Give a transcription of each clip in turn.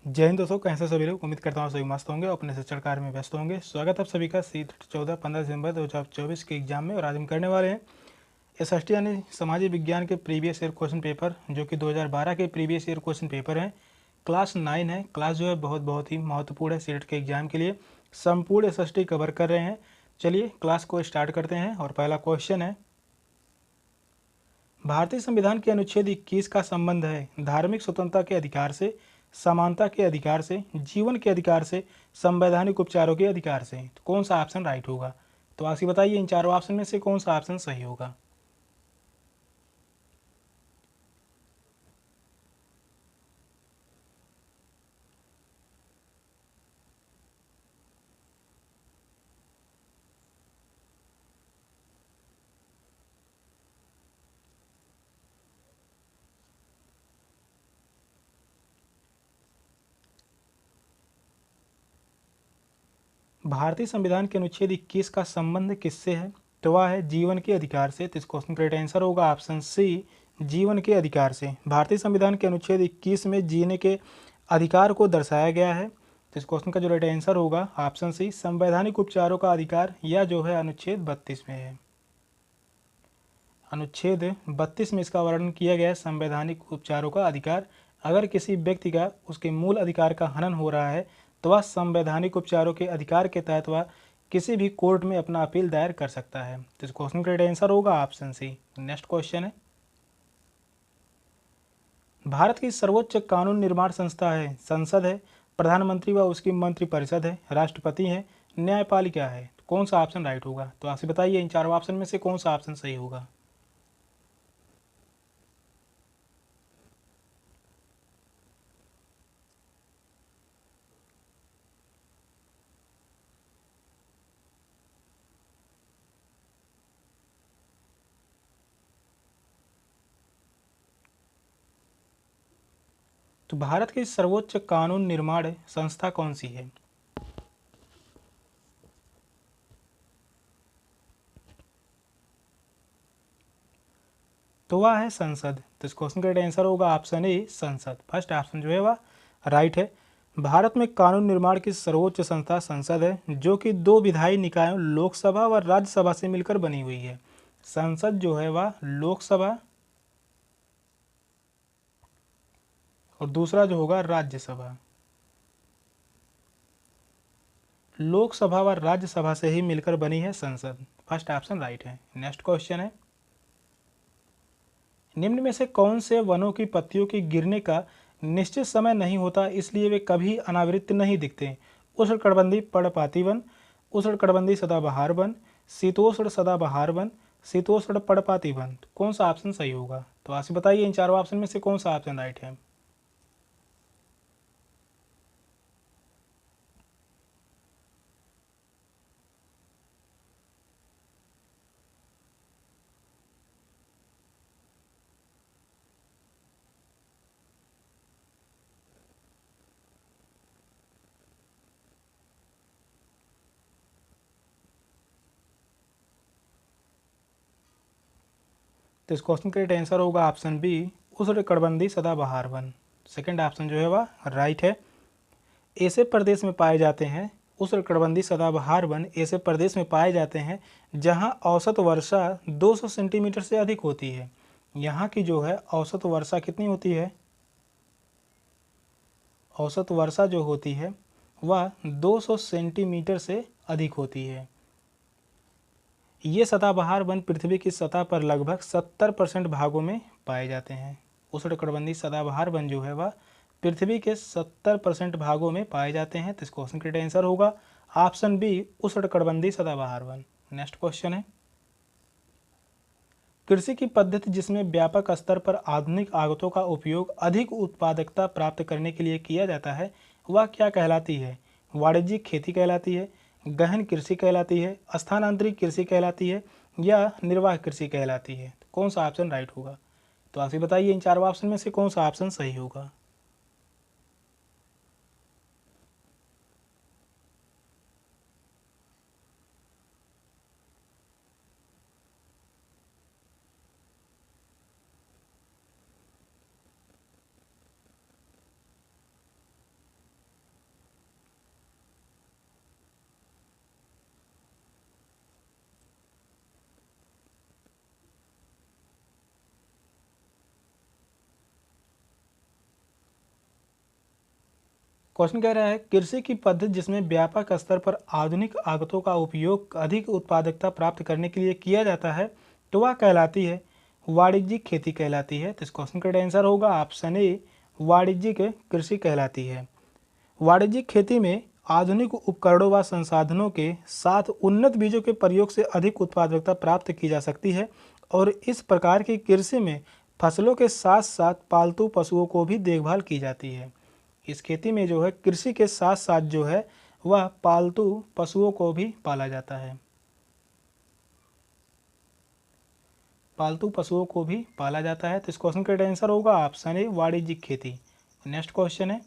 जय हिंद दोस्तों, कैसे सभी लोग। उम्मीद करता हूँ सभी मस्त होंगे और अपने शिक्षण कार्य में व्यस्त होंगे। स्वागत है आप सभी का सीट 14-15 दिसंबर 2024 के एग्जाम में। और आज हम करने वाले हैं एसएसटी यानी सामाजिक विज्ञान के प्रीवियस ईयर क्वेश्चन पेपर, जो कि 2012 के प्रीवियस ईयर क्वेश्चन पेपर हैं। क्लास 9 है। क्लास जो है बहुत ही महत्वपूर्ण है सीट के एग्जाम के लिए। संपूर्ण एसएसटी कवर कर रहे हैं। चलिए क्लास को स्टार्ट करते हैं। और पहला क्वेश्चन है, भारतीय संविधान के अनुच्छेद 21 का संबंध है धार्मिक स्वतंत्रता के अधिकार से, समानता के अधिकार से, जीवन के अधिकार से, संवैधानिक उपचारों के अधिकार से। तो कौन सा ऑप्शन राइट होगा? तो आगे बताइए इन चारों ऑप्शन में से कौन सा ऑप्शन सही होगा। भारतीय संविधान के अनुच्छेद 21 का संबंध किससे है? तो वह है जीवन के अधिकार से। तो इस क्वेश्चन का राइट आंसर होगा ऑप्शन सी, जीवन के अधिकार से। भारतीय संविधान के अनुच्छेद 21 में जीने के अधिकार को दर्शाया गया है। तो इस क्वेश्चन का जो राइट आंसर होगा ऑप्शन सी, संवैधानिक उपचारों का अधिकार, या जो है अनुच्छेद 32 में है। अनुच्छेद 32 में इसका वर्णन किया गया है, संवैधानिक उपचारों का अधिकार। अगर किसी व्यक्ति का उसके मूल अधिकार का हनन हो रहा है तो वह संवैधानिक उपचारों के अधिकार के तहत वह किसी भी कोर्ट में अपना अपील दायर कर सकता है। तो इस क्वेश्चन का राइट आंसर होगा ऑप्शन सी। नेक्स्ट क्वेश्चन है, भारत की सर्वोच्च कानून निर्माण संस्था है संसद है, प्रधानमंत्री व उसकी मंत्रिपरिषद है, राष्ट्रपति है, न्यायपालिका है। तो कौन सा ऑप्शन राइट होगा? तो आपसे बताइए इन चारों ऑप्शन में से कौन सा ऑप्शन सही होगा। तो भारत की सर्वोच्च कानून निर्माण संस्था कौन सी है? तो वह है संसद। तो इस क्वेश्चन का आंसर होगा ऑप्शन ए, संसद। फर्स्ट ऑप्शन जो है वह राइट है। भारत में कानून निर्माण की सर्वोच्च संस्था संसद है, जो कि दो विधायी निकायों लोकसभा व राज्यसभा से मिलकर बनी हुई है। संसद जो है वह लोकसभा और दूसरा जो होगा राज्यसभा। लोकसभा व राज्यसभा से ही मिलकर बनी है संसद। फर्स्ट ऑप्शन राइट है। नेक्स्ट क्वेश्चन है, निम्न में से कौन से वनों की पत्तियों के गिरने का निश्चित समय नहीं होता, इसलिए वे कभी अनावृत नहीं दिखते? उष्णकटिबंधीय पर्णपाती वन, उष्णकटिबंधीय सदाबहार वन, शीतोष्ण सदाबहार वन, शीतोष्ण पर्णपाती वन। तो कौन सा ऑप्शन सही होगा? तो आपसे बताइए इन चारों ऑप्शन में से कौन सा ऑप्शन राइट है। तो इस क्वेश्चन का राइट आंसर होगा ऑप्शन बी, उष्णकटिबंधीय सदाबहार वन। सेकेंड ऑप्शन जो है वह राइट है। ऐसे प्रदेश में पाए जाते हैं, उष्णकटिबंधीय सदाबहार वन ऐसे प्रदेश में पाए जाते हैं जहां औसत वर्षा 200 सेंटीमीटर से अधिक होती है। यहाँ की जो है औसत वर्षा कितनी होती है? औसत वर्षा जो होती है वह 200 सेंटीमीटर से अधिक होती है। ये सदाबहार वन पृथ्वी की सतह पर लगभग 70% भागों में पाए जाते हैं। उष्णकटिबंधीय सदाबहार वन जो है वह पृथ्वी के 70% भागों में पाए जाते हैं। तो इस क्वेश्चन का आंसर होगा ऑप्शन बी, उष्णकटिबंधीय सदाबहार वन। नेक्स्ट क्वेश्चन है, कृषि की पद्धति जिसमें व्यापक स्तर पर आधुनिक आगतों का उपयोग अधिक उत्पादकता प्राप्त करने के लिए किया जाता है, वह क्या कहलाती है? वाणिज्यिक खेती कहलाती है, गहन कृषि कहलाती है, स्थानांतरित कृषि कहलाती है, या निर्वाह कृषि कहलाती है? तो कौन सा ऑप्शन राइट होगा? तो आप ही बताइए इन चारों ऑप्शन में से कौन सा ऑप्शन सही होगा। क्वेश्चन कह रहा है कृषि की पद्धति जिसमें व्यापक स्तर पर आधुनिक आगतों का उपयोग अधिक उत्पादकता प्राप्त करने के लिए किया जाता है तो वह कहलाती है वाणिज्यिक खेती कहलाती है। तो इस क्वेश्चन का आंसर होगा ऑप्शन ए, वाणिज्यिक कृषि कहलाती है। वाणिज्यिक खेती में आधुनिक उपकरणों व संसाधनों के साथ उन्नत बीजों के प्रयोग से अधिक उत्पादकता प्राप्त की जा सकती है और इस प्रकार की कृषि में फसलों के साथ साथ पालतू पशुओं को भी देखभाल की जाती है। इस खेती में जो है कृषि के साथ साथ जो है वह पालतू पशुओं को भी पाला जाता है, पालतू पशुओं को भी पाला जाता है। तो इस क्वेश्चन का आंसर होगा ऑप्शन ए, वाणिज्यिक खेती। नेक्स्ट क्वेश्चन है,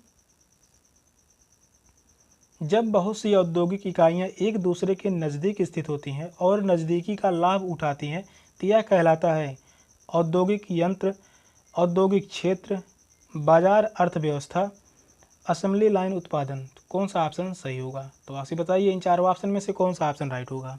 जब बहुत सी औद्योगिक इकाइयां एक दूसरे के नज़दीक स्थित होती हैं और नज़दीकी का लाभ उठाती हैं तो यह कहलाता है औद्योगिक यंत्र, औद्योगिक क्षेत्र, बाजार अर्थव्यवस्था, असेंबली लाइन उत्पादन। तो कौन सा ऑप्शन सही होगा? तो आप बताइए इन चारों ऑप्शन में से कौन सा ऑप्शन राइट होगा।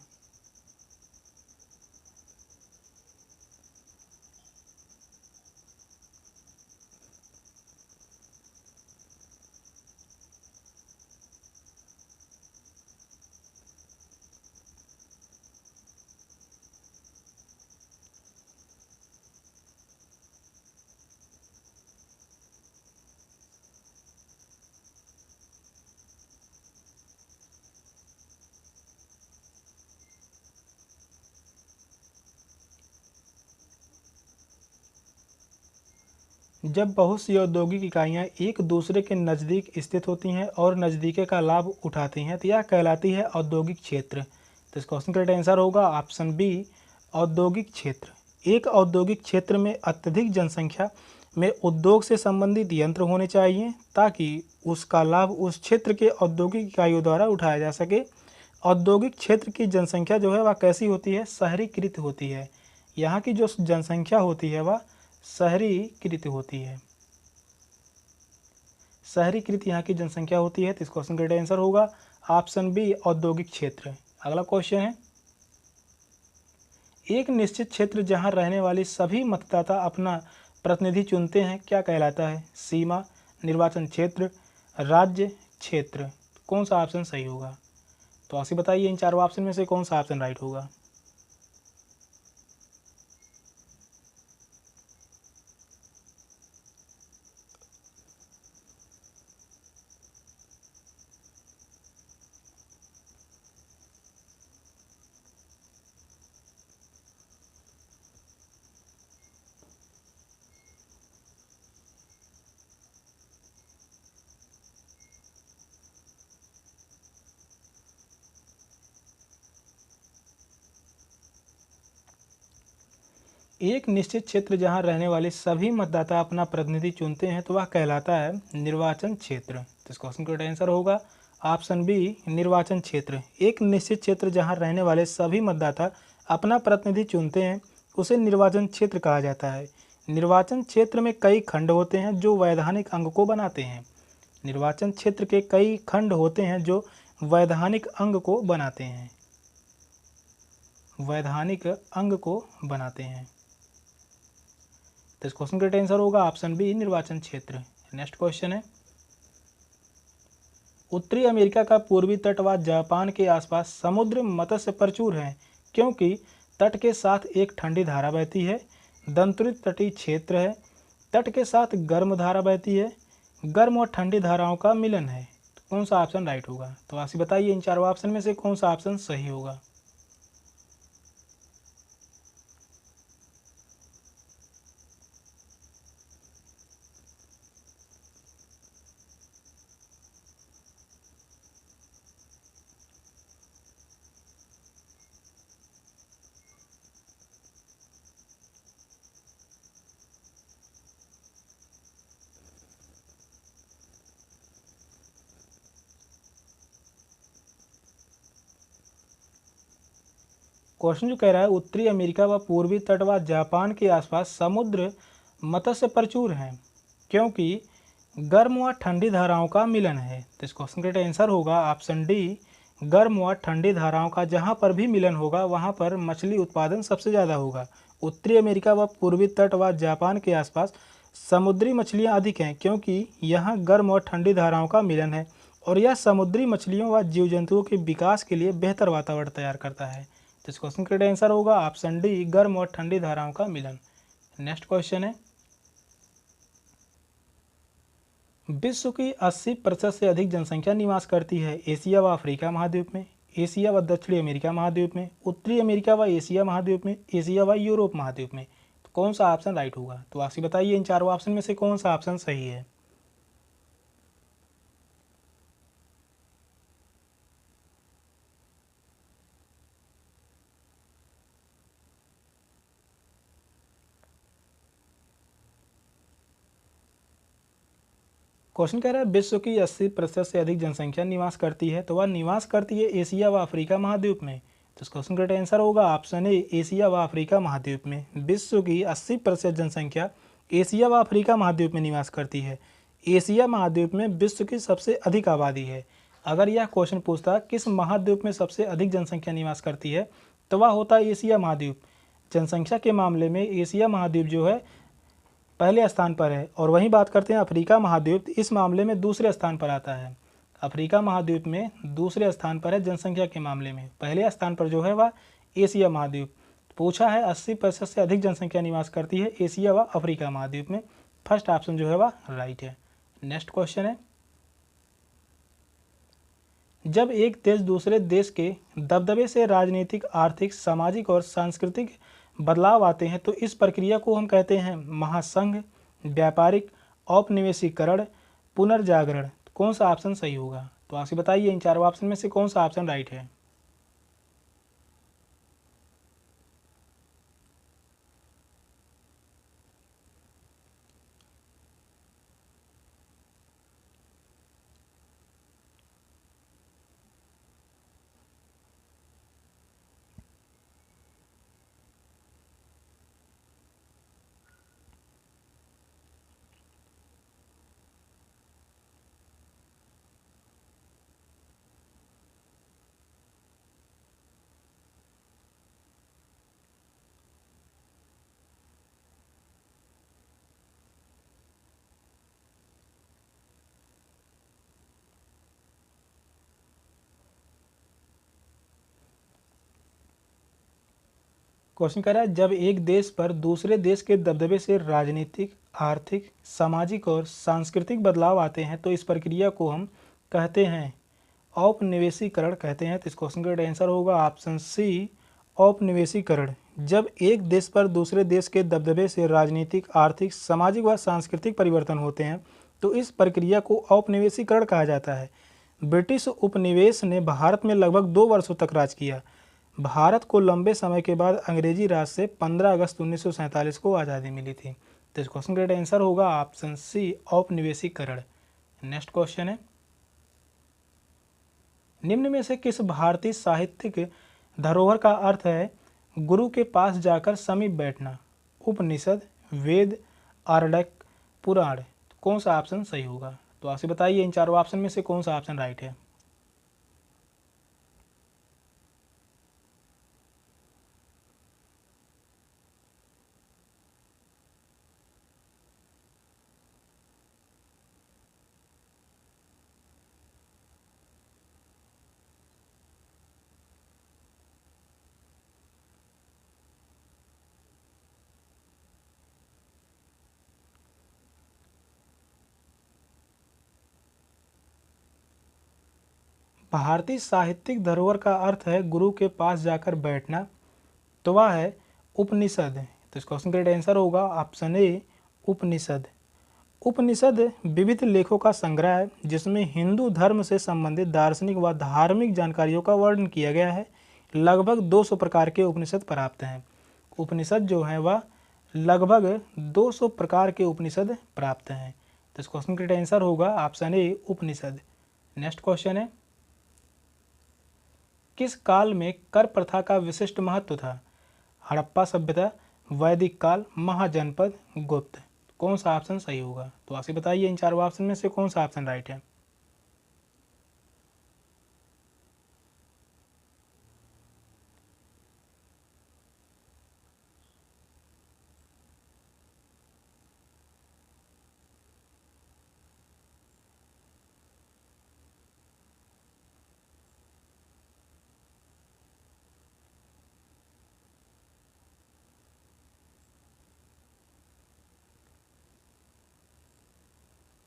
जब बहुत सी औद्योगिक इकाइयां एक दूसरे के नज़दीक स्थित होती हैं और नज़दीकी का लाभ उठाती हैं तो यह कहलाती है औद्योगिक क्षेत्र। तो इस क्वेश्चन का आंसर होगा ऑप्शन बी, औद्योगिक क्षेत्र। एक औद्योगिक क्षेत्र में अत्यधिक जनसंख्या में उद्योग से संबंधित यंत्र होने चाहिए ताकि उसका लाभ उस क्षेत्र के औद्योगिक इकाइयों द्वारा उठाया जा सके। औद्योगिक क्षेत्र की जनसंख्या जो है वह कैसी होती है? शहरीकृत होती है। यहाँ की जो जनसंख्या होती है वह शहरीकृत होती है, शहरीकृत यहाँ की जनसंख्या होती है। तो इस क्वेश्चन का आंसर होगा ऑप्शन बी, औद्योगिक क्षेत्र। अगला क्वेश्चन है, एक निश्चित क्षेत्र जहां रहने वाले सभी मतदाता अपना प्रतिनिधि चुनते हैं क्या कहलाता है? सीमा, निर्वाचन क्षेत्र, राज्य, क्षेत्र। कौन सा ऑप्शन सही होगा? तो आप बताइए इन चारों ऑप्शन में से कौन सा ऑप्शन राइट होगा। एक निश्चित क्षेत्र जहां रहने वाले सभी मतदाता अपना प्रतिनिधि चुनते हैं तो वह कहलाता है निर्वाचन क्षेत्र। तो इस क्वेश्चन का आंसर होगा ऑप्शन बी, निर्वाचन क्षेत्र। एक निश्चित क्षेत्र जहां रहने वाले सभी मतदाता अपना प्रतिनिधि चुनते हैं उसे निर्वाचन क्षेत्र कहा जाता है। निर्वाचन क्षेत्र में कई खंड होते हैं जो वैधानिक अंग को बनाते हैं। निर्वाचन क्षेत्र के कई खंड होते हैं जो वैधानिक अंग को बनाते हैं, वैधानिक अंग को बनाते हैं। तो इस क्वेश्चन का आंसर होगा ऑप्शन बी, निर्वाचन क्षेत्र। नेक्स्ट क्वेश्चन है, उत्तरी अमेरिका का पूर्वी तट व जापान के आसपास समुद्र मत्स्य प्रचुर है क्योंकि तट के साथ एक ठंडी धारा बहती है, दंतुरित तटीय क्षेत्र है, तट के साथ गर्म धारा बहती है, गर्म और ठंडी धाराओं का मिलन है। तो कौन सा ऑप्शन राइट होगा? तो आप बताइए इन चारों ऑप्शन में से कौन सा ऑप्शन सही होगा। क्वेश्चन जो कह रहा है उत्तरी अमेरिका व पूर्वी तट व जापान के आसपास समुद्र मत्स्य प्रचुर हैं क्योंकि गर्म व ठंडी धाराओं का मिलन है। तो इस क्वेश्चन का आंसर होगा ऑप्शन डी, गर्म व ठंडी धाराओं का जहां पर भी मिलन होगा वहां पर मछली उत्पादन सबसे ज़्यादा होगा। उत्तरी अमेरिका व पूर्वी तट व जापान के आसपास समुद्री मछलियाँ अधिक हैं क्योंकि यहाँ गर्म और ठंडी धाराओं का मिलन है और यह समुद्री मछलियों व जीव जंतुओं के विकास के लिए बेहतर वातावरण तैयार करता है। तो इस क्वेश्चन का आंसर होगा ऑप्शन डी, गर्म और ठंडी धाराओं का मिलन। नेक्स्ट क्वेश्चन है, विश्व की 80% से अधिक जनसंख्या निवास करती है एशिया व अफ्रीका महाद्वीप में, एशिया व दक्षिणी अमेरिका महाद्वीप में, उत्तरी अमेरिका व एशिया महाद्वीप में, एशिया व यूरोप महाद्वीप में। तो कौन सा ऑप्शन राइट होगा? तो आपसे बताइए इन चारों ऑप्शन में से कौन सा ऑप्शन सही है। क्वेश्चन कह रहा है विश्व की 80% से अधिक जनसंख्या निवास करती है, तो वह निवास करती है एशिया व अफ्रीका महाद्वीप में। तो इस क्वेश्चन का आंसर होगा ऑप्शन ए, एशिया व अफ्रीका महाद्वीप में। विश्व की 80% जनसंख्या एशिया व अफ्रीका महाद्वीप में निवास करती है। एशिया महाद्वीप में विश्व की सबसे अधिक आबादी है। अगर यह क्वेश्चन पूछता किस महाद्वीप में सबसे अधिक जनसंख्या निवास करती है, तो वह होता है एशिया महाद्वीप। जनसंख्या के मामले में एशिया महाद्वीप जो है पहले स्थान पर है, और वहीं बात करते हैं अफ्रीका महाद्वीप, इस मामले में दूसरे स्थान पर आता है। अफ्रीका महाद्वीप में दूसरे स्थान पर है जनसंख्या के मामले में, पहले स्थान पर जो है वह एशिया महाद्वीप। पूछा है 80% से अधिक जनसंख्या निवास करती है एशिया व अफ्रीका महाद्वीप में, फर्स्ट ऑप्शन जो है वह राइट है। नेक्स्ट क्वेश्चन है, जब एक देश दूसरे देश के दबदबे से राजनीतिक, आर्थिक, सामाजिक और सांस्कृतिक बदलाव आते हैं तो इस प्रक्रिया को हम कहते हैं महासंघ, व्यापारिक, औपनिवेशीकरण, पुनर्जागरण। कौन सा ऑप्शन सही होगा? तो आपसे बताइए इन चारों ऑप्शन में से कौन सा ऑप्शन राइट है। क्वेश्चन कह रहा है जब एक देश पर दूसरे देश के दबदबे से राजनीतिक, आर्थिक, सामाजिक और सांस्कृतिक बदलाव आते हैं तो इस प्रक्रिया को हम कहते हैं औपनिवेशीकरण कहते हैं। तो इस क्वेश्चन का आंसर होगा ऑप्शन सी, औपनिवेशीकरण। जब एक देश पर दूसरे देश के दबदबे से राजनीतिक, आर्थिक, सामाजिक व सांस्कृतिक परिवर्तन होते हैं तो इस प्रक्रिया को औपनिवेशीकरण कहा जाता है। ब्रिटिश उपनिवेश ने भारत में लगभग 2 वर्षों तक राज किया। भारत को लंबे समय के बाद अंग्रेजी राज से 15 अगस्त 1947 को आज़ादी मिली थी। तो इस क्वेश्चन का आंसर होगा ऑप्शन सी, औपनिवेशीकरण। नेक्स्ट क्वेश्चन है, निम्न में से किस भारतीय साहित्यिक धरोहर का अर्थ है गुरु के पास जाकर समीप बैठना? उपनिषद, वेद, आरण्यक, पुराण। कौन सा ऑप्शन सही होगा? तो आपसे बताइए इन चारों ऑप्शन में से कौन सा ऑप्शन राइट है। भारतीय साहित्यिक धरोहर का अर्थ है गुरु के पास जाकर बैठना, तो वह है उपनिषद। तो इस क्वेश्चन का आंसर होगा ऑप्शन ए, उपनिषद। उपनिषद विविध लेखों का संग्रह है जिसमें हिंदू धर्म से संबंधित दार्शनिक व धार्मिक जानकारियों का वर्णन किया गया है। लगभग 200 प्रकार के उपनिषद प्राप्त हैं। उपनिषद जो है वह लगभग 200 प्रकार के उपनिषद प्राप्त हैं। तो इस क्वेश्चन का आंसर होगा option A, Upanishad. Next question है, किस काल में कर प्रथा का विशिष्ट महत्व था? हड़प्पा सभ्यता, वैदिक काल, महाजनपद, गुप्त। कौन सा ऑप्शन सही होगा? तो आपसे बताइए इन चारों ऑप्शन में से कौन सा ऑप्शन राइट है।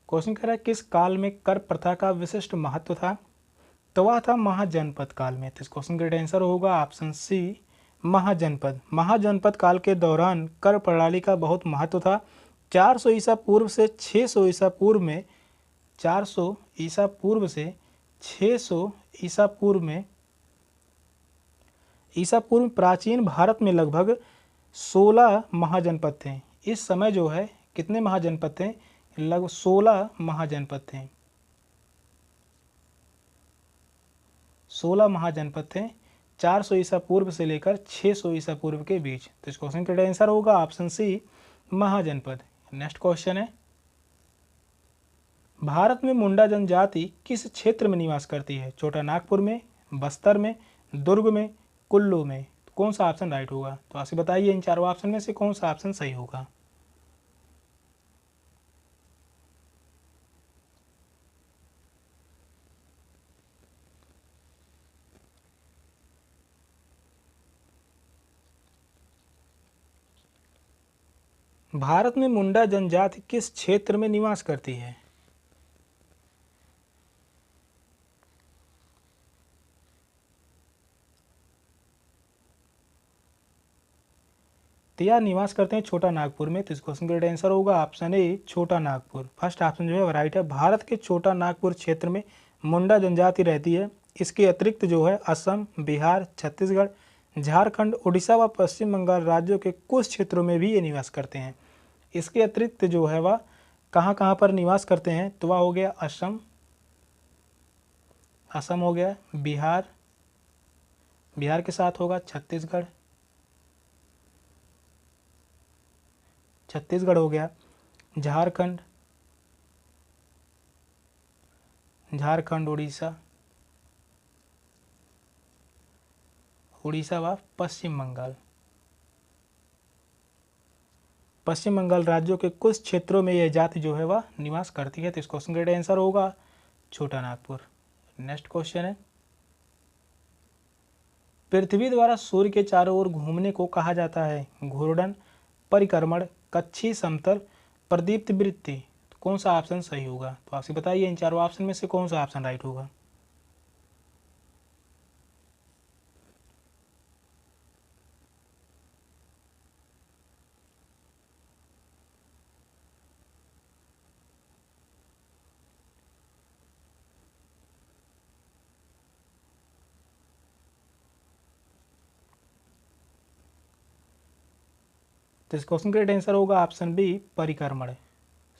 क्वेश्चन कह रहा है किस काल में कर प्रथा का विशिष्ट महत्व था? तो वह था महाजनपद काल में। तो इस क्वेश्चन का राइट आंसर होगा ऑप्शन सी, महाजनपद। महाजनपद काल के दौरान कर प्रणाली का बहुत महत्व था। 400 ईसा पूर्व से 600 ईसा पूर्व में 400 ईसा पूर्व से 600 ईसा पूर्व में प्राचीन भारत में लगभग 16 महाजनपद थे। इस समय जो है कितने महाजनपद थे? लगभग 16 महाजनपद थे। 16 महाजनपद थे 400 ईसा पूर्व से लेकर 600 ईसा पूर्व के बीच। तो इस क्वेश्चन का आंसर होगा ऑप्शन सी, महाजनपद। नेक्स्ट क्वेश्चन है, भारत में मुंडा जनजाति किस क्षेत्र में निवास करती है? छोटा नागपुर में, बस्तर में, दुर्ग में, कुल्लू में। तो कौन सा ऑप्शन राइट होगा? तो आपसे बताइए इन चारों ऑप्शन में से कौन सा ऑप्शन सही होगा। भारत में मुंडा जनजाति किस क्षेत्र में निवास करती है? तो यह निवास करते हैं छोटा नागपुर में। तो इस क्वेश्चन का राइट आंसर होगा ऑप्शन ए, छोटा नागपुर। फर्स्ट ऑप्शन जो है राइट है। भारत के छोटा नागपुर क्षेत्र में मुंडा जनजाति रहती है। इसके अतिरिक्त जो है असम, बिहार, छत्तीसगढ़, झारखंड, उड़ीसा व पश्चिम बंगाल राज्यों के कुछ क्षेत्रों में भी ये निवास करते हैं। इसके अतिरिक्त जो है वह कहाँ कहाँ पर निवास करते हैं? तो वह हो गया असम हो गया, बिहार के साथ होगा छत्तीसगढ़ हो गया, झारखंड, उड़ीसा व पश्चिम बंगाल राज्यों के कुछ क्षेत्रों में यह जाति जो है वह निवास करती है। तो इस क्वेश्चन का राइट आंसर होगा छोटा नागपुर। नेक्स्ट क्वेश्चन है, पृथ्वी द्वारा सूर्य के चारों ओर घूमने को कहा जाता है? घूर्णन, परिक्रमण, कक्षीय समतल, प्रदीप्त वृत्ति। तो कौन सा ऑप्शन सही होगा? तो आपसे बताइए इन चारों ऑप्शन में से कौन सा ऑप्शन राइट होगा। तो इस क्वेश्चन का राइट आंसर होगा ऑप्शन बी, परिक्रमण।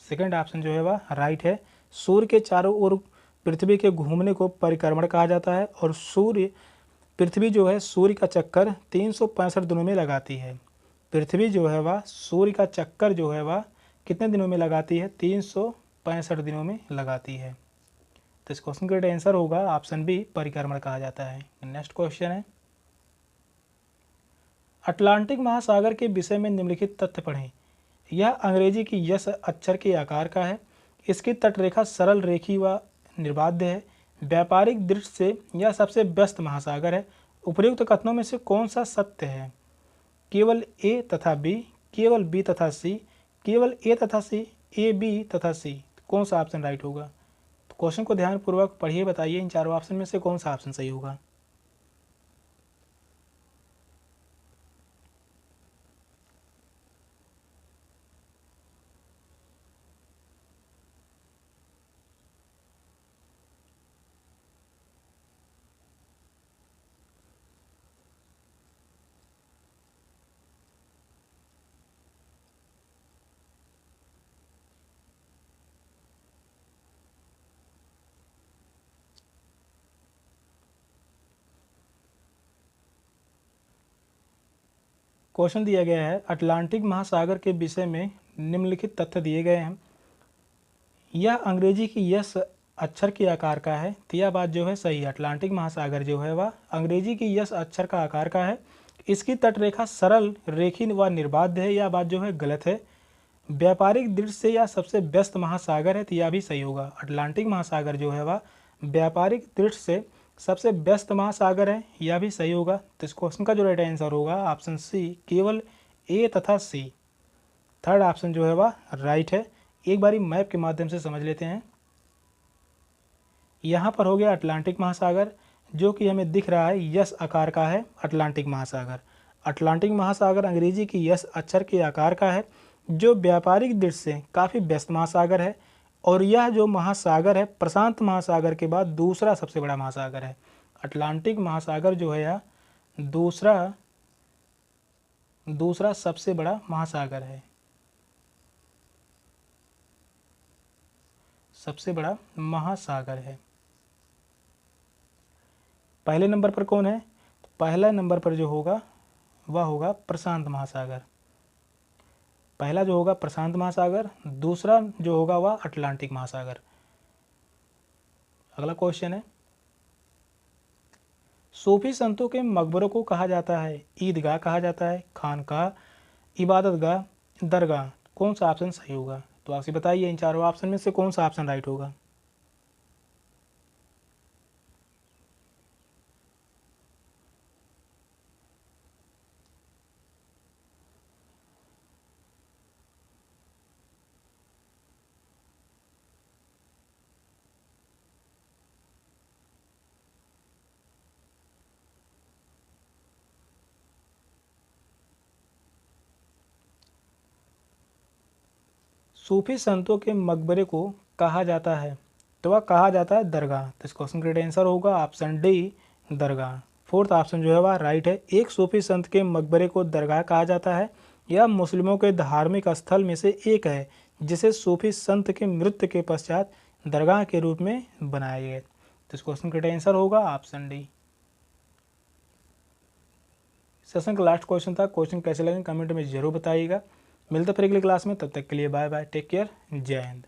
सेकंड ऑप्शन जो है वह राइट है। सूर्य के चारों ओर पृथ्वी के घूमने को परिक्रमण कहा जाता है और पृथ्वी जो है सूर्य का चक्कर 365 दिनों में लगाती है। पृथ्वी जो है वह सूर्य का चक्कर जो है वह कितने दिनों में लगाती है? 365 दिनों में लगाती है। तो इस क्वेश्चन का राइट आंसर होगा ऑप्शन बी, परिक्रमण कहा जाता है। नेक्स्ट क्वेश्चन है, अटलांटिक महासागर के विषय में निम्नलिखित तथ्य पढ़ें। यह अंग्रेजी की यस अक्षर के आकार का है। इसकी तटरेखा सरल रेखी व निर्बाध है। व्यापारिक दृष्टि से यह सबसे व्यस्त महासागर है। उपर्युक्त कथनों में से कौन सा सत्य है? केवल ए तथा बी, केवल बी तथा सी, केवल ए तथा सी, ए बी तथा सी। कौन सा ऑप्शन राइट होगा? तो क्वेश्चन को ध्यानपूर्वक पढ़िए, बताइए इन चारों ऑप्शन में से कौन सा ऑप्शन सही होगा। क्वेश्चन दिया गया है, अटलांटिक महासागर के विषय में निम्नलिखित तथ्य दिए गए हैं। यह अंग्रेजी की यस अक्षर के आकार का है। तो यह बात जो है सही है। अटलांटिक महासागर जो है वह अंग्रेजी की यस अक्षर का आकार का है। इसकी तटरेखा सरल, रेखीय व निर्बाध है। यह बात जो है गलत है। व्यापारिक दृष्टि से यह सबसे व्यस्त महासागर है। तो यह भी सही होगा। अटलांटिक महासागर जो है वह व्यापारिक दृष्टि से सबसे व्यस्त महासागर है। यह भी सही होगा। तो इस क्वेश्चन का जो राइट आंसर होगा ऑप्शन सी, केवल ए तथा सी। थर्ड ऑप्शन जो है वह राइट है। एक बारी मैप के माध्यम से समझ लेते हैं। यहाँ पर हो गया अटलांटिक महासागर, जो कि हमें दिख रहा है यस आकार का है अटलांटिक महासागर। अटलांटिक महासागर अंग्रेजी की यस अक्षर के आकार का है, जो व्यापारिक दृष्टि से काफ़ी व्यस्त महासागर है। और यह जो महासागर है प्रशांत महासागर के बाद दूसरा सबसे बड़ा महासागर है। अटलांटिक महासागर जो है यह दूसरा सबसे बड़ा महासागर है, सबसे बड़ा महासागर है। पहले नंबर पर कौन है? तो पहला नंबर पर जो होगा वह होगा प्रशांत महासागर। पहला जो होगा प्रशांत महासागर, दूसरा जो होगा वह अटलांटिक महासागर। अगला क्वेश्चन है, सूफी संतों के मकबरों को कहा जाता है ईदगाह कहा जाता है, खानकाह, इबादतगाह, दरगाह। कौन सा ऑप्शन सही होगा? तो आपसे बताइए इन चारों ऑप्शन में से कौन सा ऑप्शन राइट होगा। सूफी संतों के मकबरे को कहा जाता है, तो वह कहा जाता है दरगाह। तो इस क्वेश्चन का आंसर होगा ऑप्शन डी, दरगाह। फोर्थ ऑप्शन जो है वह राइट है। एक सूफी संत के मकबरे को दरगाह कहा जाता है। यह मुस्लिमों के धार्मिक स्थल में से एक है, जिसे सूफी संत के मृत्यु के पश्चात दरगाह के रूप में बनाया गया। तो इस क्वेश्चन का आंसर होगा ऑप्शन डी। सेशन का लास्ट क्वेश्चन था। क्वेश्चन कैसे लगे कमेंट में जरूर बताइएगा। मिलते फिर अगली क्लास में, तब तक के लिए बाय बाय, टेक केयर, जय हिंद।